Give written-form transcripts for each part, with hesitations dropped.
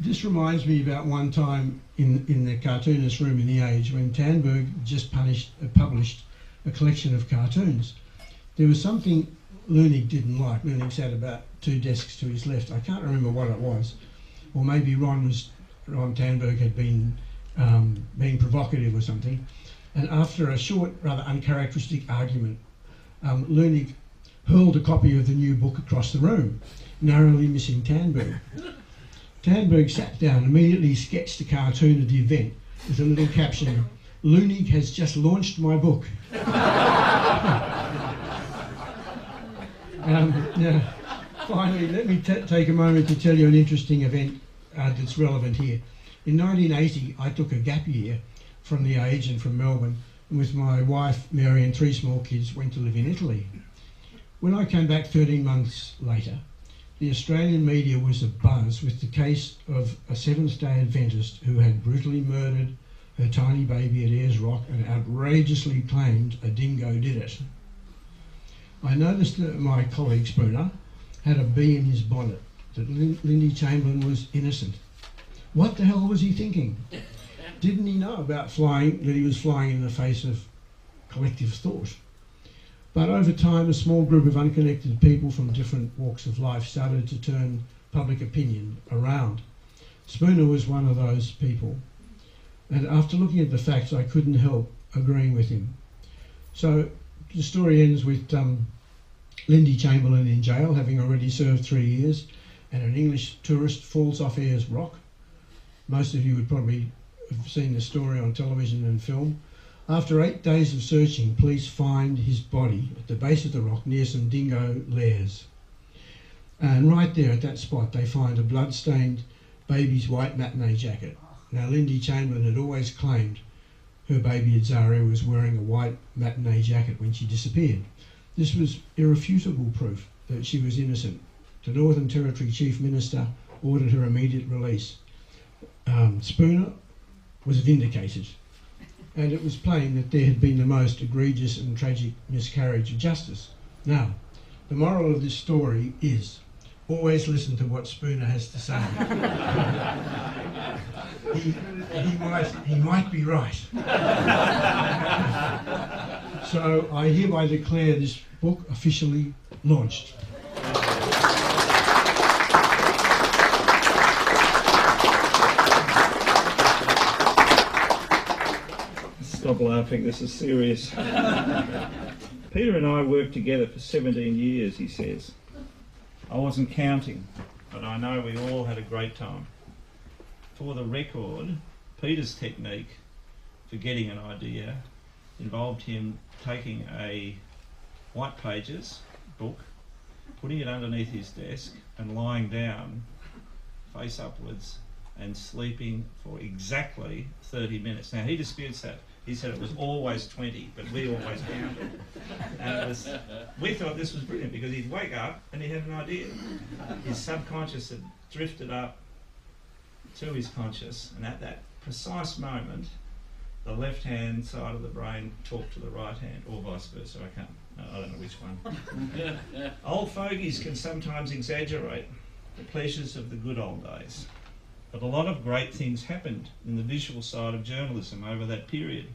This reminds me about one time in the cartoonist room in the Age when Tandberg just published a collection of cartoons. There was something Leunig didn't like. Leunig sat about 2 desks to his left. I can't remember what it was. Or maybe Ron Tandberg had been being provocative or something. And after a short, rather uncharacteristic argument, Leunig hurled a copy of the new book across the room, narrowly missing Tandberg. Tandberg sat down, immediately sketched a cartoon of the event with a little caption, "Leunig has just launched my book." Now, finally, let me take a moment to tell you an interesting event that's relevant here. In 1980, I took a gap year from the Age and from Melbourne, and with my wife, Mary, and 3 small kids, went to live in Italy. When I came back 13 months later, the Australian media was abuzz with the case of a Seventh-day Adventist who had brutally murdered her tiny baby at Ayers Rock and outrageously claimed a dingo did it. I noticed that my colleague Spooner had a bee in his bonnet, that Lindy Chamberlain was innocent. What the hell was he thinking? Didn't he know about flying, that he was flying in the face of collective thought? But over time, a small group of unconnected people from different walks of life started to turn public opinion around. Spooner was one of those people. And after looking at the facts, I couldn't help agreeing with him. So the story ends with Lindy Chamberlain in jail, having already served 3 years, and an English tourist falls off Ayers Rock. Most of you would probably have seen the story on television and film. After 8 days of searching, police find his body at the base of the rock near some dingo lairs. And right there at that spot, they find a blood-stained baby's white matinee jacket. Now, Lindy Chamberlain had always claimed her baby Azaria was wearing a white matinee jacket when she disappeared. This was irrefutable proof that she was innocent. The Northern Territory Chief Minister ordered her immediate release. Spooner was vindicated, and it was plain that there had been the most egregious and tragic miscarriage of justice. Now, the moral of this story is always listen to what Spooner has to say. he might be right. So I hereby declare this book officially launched. Stop laughing, this is serious. Peter and I worked together for 17 years, he says. I wasn't counting, but I know we all had a great time. For the record, Peter's technique for getting an idea involved him taking a white pages book, putting it underneath his desk and lying down face upwards and sleeping for exactly 30 minutes. Now he disputes that. He said it was always 20, but we always counted. And we thought this was brilliant because he'd wake up and he had an idea. His subconscious had drifted up to his conscious, and at that precise moment, the left-hand side of the brain talked to the right hand, or vice versa. I don't know which one. Old fogies can sometimes exaggerate the pleasures of the good old days. But a lot of great things happened in the visual side of journalism over that period.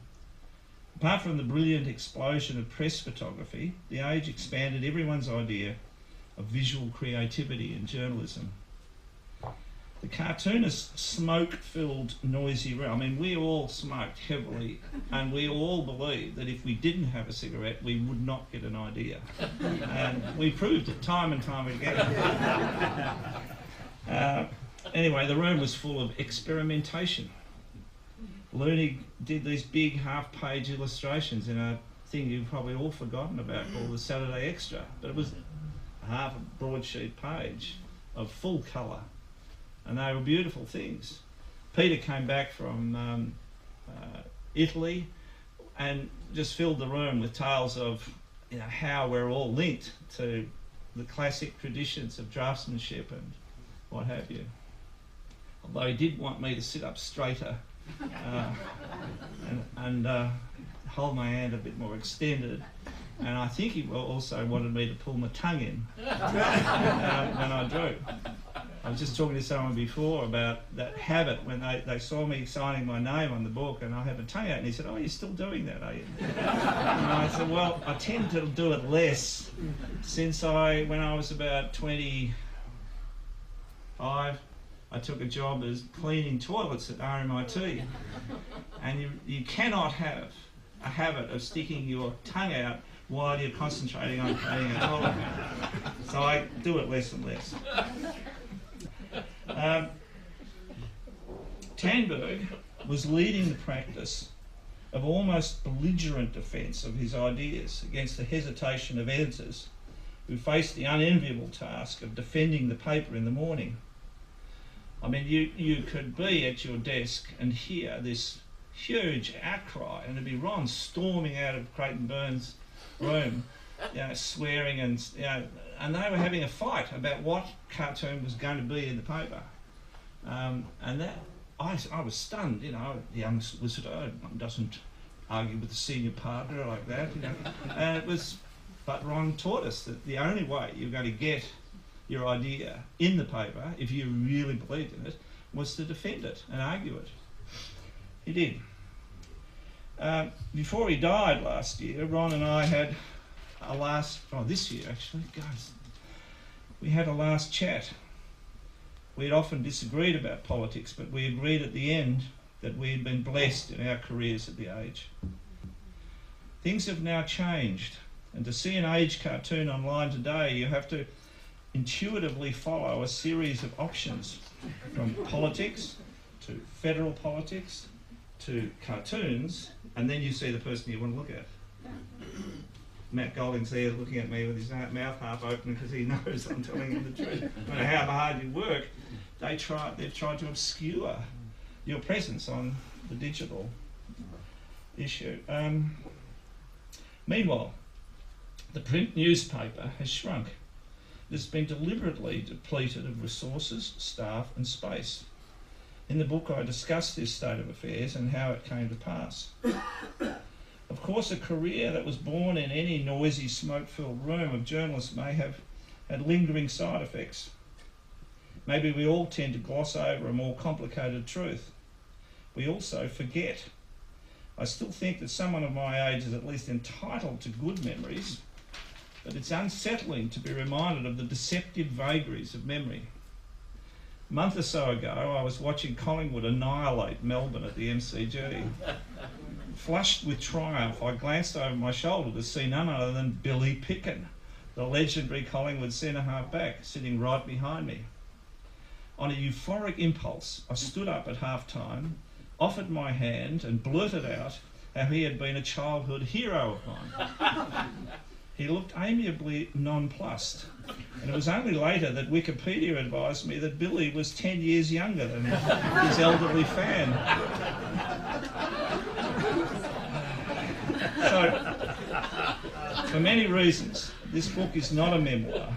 Apart from the brilliant explosion of press photography, the Age expanded everyone's idea of visual creativity in journalism. The cartoonist's smoke-filled, noisy realm. I mean, we all smoked heavily, and we all believed that if we didn't have a cigarette, we would not get an idea. And we proved it time and time again. Anyway, the room was full of experimentation. Leunig did these big half-page illustrations in a thing you've probably all forgotten about called the Saturday Extra, but it was half a broadsheet page of full colour, and they were beautiful things. Peter came back from Italy and just filled the room with tales of how we're all linked to the classic traditions of draftsmanship and what have you. Although he did want me to sit up straighter and hold my hand a bit more extended, and I think he also wanted me to pull my tongue in when I drew. I was just talking to someone before about that habit when they saw me signing my name on the book and I have a tongue out, and he said, "Oh, you're still doing that, are you?" And I said, "Well, I tend to do it less since when I was about 25, I took a job as cleaning toilets at RMIT, and you cannot have a habit of sticking your tongue out while you're concentrating on cleaning a toilet. So I do it less and less." Tanberg was leading the practice of almost belligerent defence of his ideas against the hesitation of editors who faced the unenviable task of defending the paper in the morning. I mean, you could be at your desk and hear this huge outcry, and it'd be Ron storming out of Creighton Burns' room, swearing, and and they were having a fight about what cartoon was going to be in the paper, and that I was stunned. The young solicitor doesn't argue with the senior partner like that, and it was. But Ron taught us that the only way you're going to get your idea in the paper, if you really believed in it, was to defend it and argue it. He did. Before he died last year, Ron and I had this year actually, guys, we had a last chat. We had often disagreed about politics, but we agreed at the end that we had been blessed in our careers at the Age. Things have now changed, and to see an Age cartoon online today, you have to intuitively follow a series of options, from politics to federal politics to cartoons, and then you see the person you want to look at. Matt Golding's there looking at me with his mouth half open because he knows I'm telling him the truth. No matter how hard you work, they've tried to obscure your presence on the digital issue. Meanwhile, the print newspaper has shrunk. It's been deliberately depleted of resources, staff and space. In the book I discuss this state of affairs and how it came to pass. Of course, a career that was born in any noisy, smoke-filled room of journalists may have had lingering side effects. Maybe we all tend to gloss over a more complicated truth. We also forget. I still think that someone of my age is at least entitled to good memories, but it's unsettling to be reminded of the deceptive vagaries of memory. A month or so ago, I was watching Collingwood annihilate Melbourne at the MCG. Flushed with triumph, I glanced over my shoulder to see none other than Billy Picken, the legendary Collingwood centre-half back, sitting right behind me. On a euphoric impulse, I stood up at half-time, offered my hand and blurted out how he had been a childhood hero of mine. He looked amiably nonplussed, and it was only later that Wikipedia advised me that Billy was 10 years younger than his elderly fan. So, for many reasons, this book is not a memoir,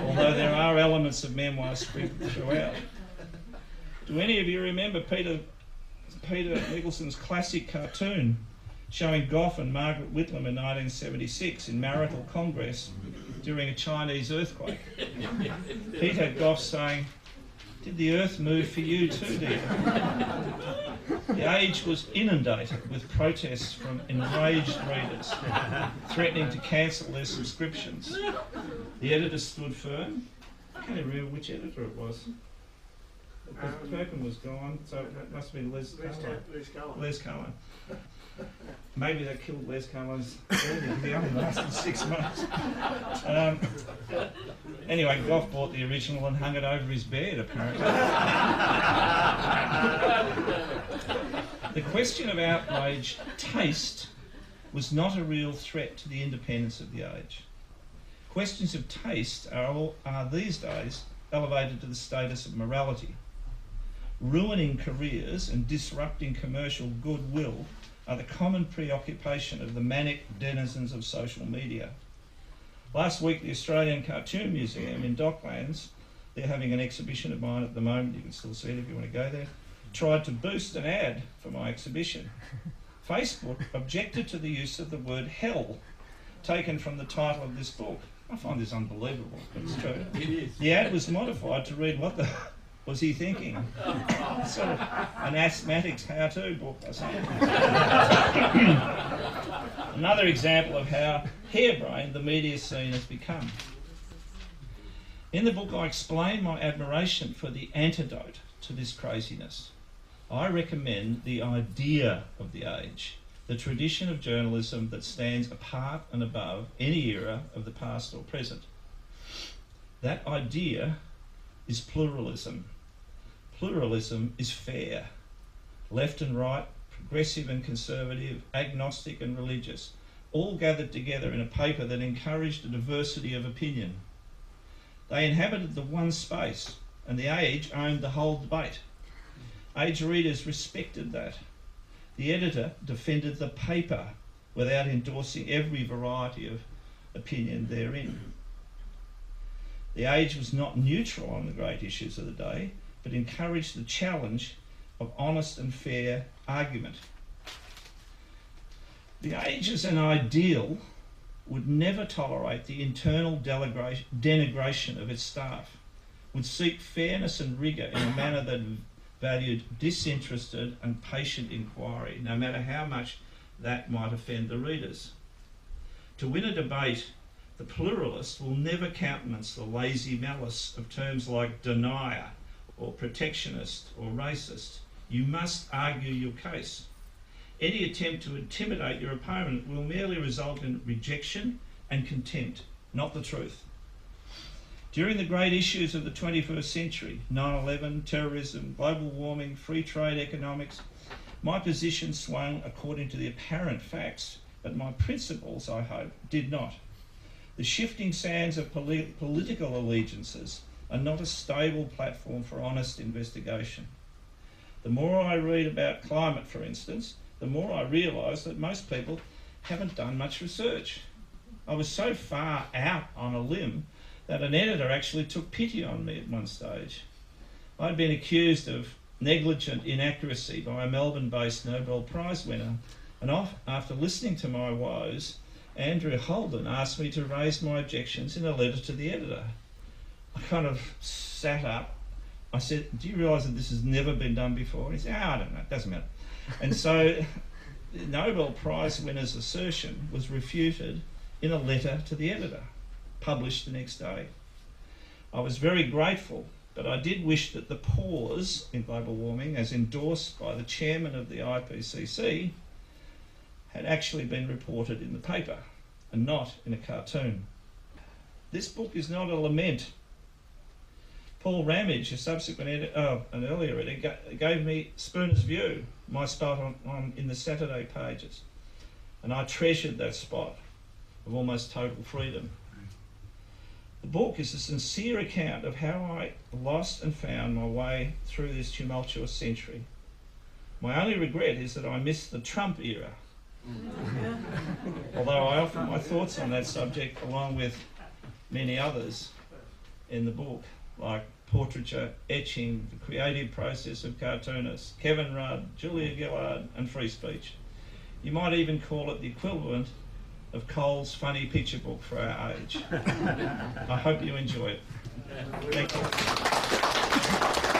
although there are elements of memoir sprinkled throughout. Do any of you remember Peter Nicholson's classic cartoon showing Gough and Margaret Whitlam in 1976 in Marital Congress during a Chinese earthquake? Pete had Gough saying, "Did the earth move for you too, dear?" The Age was inundated with protests from enraged readers, threatening to cancel their subscriptions. The editor stood firm. I can't even remember which editor it was. Because Perkin was gone, so it must have been Les Cullen. Maybe they killed Les Cullen's earlier, he only lasted 6 months. Anyway, Gough bought the original and hung it over his bed, apparently. The question of outraged taste was not a real threat to the independence of the Age. Questions of taste are these days elevated to the status of morality. Ruining careers and disrupting commercial goodwill are the common preoccupation of the manic denizens of social media. Last week, the Australian Cartoon Museum in Docklands, they're having an exhibition of mine at the moment, you can still see it if you want to go there, tried to boost an ad for my exhibition. Facebook objected to the use of the word hell, taken from the title of this book. I find this unbelievable, but it's true. It is. The ad was modified to read, what the was he thinking? Sort of an asthmatic's how-to book or something. Another example of how harebrained the media scene has become. In the book, I explain my admiration for the antidote to this craziness. I recommend the idea of the age, the tradition of journalism that stands apart and above any era of the past or present. That idea is pluralism. Pluralism is fair. Left and right, progressive and conservative, agnostic and religious, all gathered together in a paper that encouraged a diversity of opinion. They inhabited the one space, and the Age owned the whole debate. Age readers respected that. The editor defended the paper without endorsing every variety of opinion therein. The Age was not neutral on the great issues of the day, but encouraged the challenge of honest and fair argument. The Age as an ideal would never tolerate the internal denigration of its staff, would seek fairness and rigour in a manner that valued disinterested and patient inquiry, no matter how much that might offend the readers. To win a debate, the pluralist will never countenance the lazy malice of terms like denier or protectionist or racist. You must argue your case. Any attempt to intimidate your opponent will merely result in rejection and contempt, not the truth. During the great issues of the 21st century, 9/11, terrorism, global warming, free trade economics, my position swung according to the apparent facts, but my principles, I hope, did not. The shifting sands of political allegiances are not a stable platform for honest investigation. The more I read about climate, for instance, the more I realise that most people haven't done much research. I was so far out on a limb that an editor actually took pity on me at one stage. I'd been accused of negligent inaccuracy by a Melbourne-based Nobel Prize winner, and after listening to my woes, Andrew Holden asked me to raise my objections in a letter to the editor. I kind of sat up. I said, "Do you realise that this has never been done before?" And he said, "I don't know, it doesn't matter." And so the Nobel Prize winner's assertion was refuted in a letter to the editor, published the next day. I was very grateful, but I did wish that the pause in global warming, as endorsed by the chairman of the IPCC, had actually been reported in the paper and not in a cartoon. This book is not a lament. Paul Ramage, a subsequent an earlier editor, gave me Spooner's View, my spot on in the Saturday pages, and I treasured that spot of almost total freedom. The book is a sincere account of how I lost and found my way through this tumultuous century. My only regret is that I missed the Trump era, although I offer my thoughts on that subject along with many others in the book, like portraiture, etching, the creative process of cartoonists, Kevin Rudd, Julia Gillard, and free speech. You might even call it the equivalent of Cole's funny picture book for our age. I hope you enjoy it. Thank you.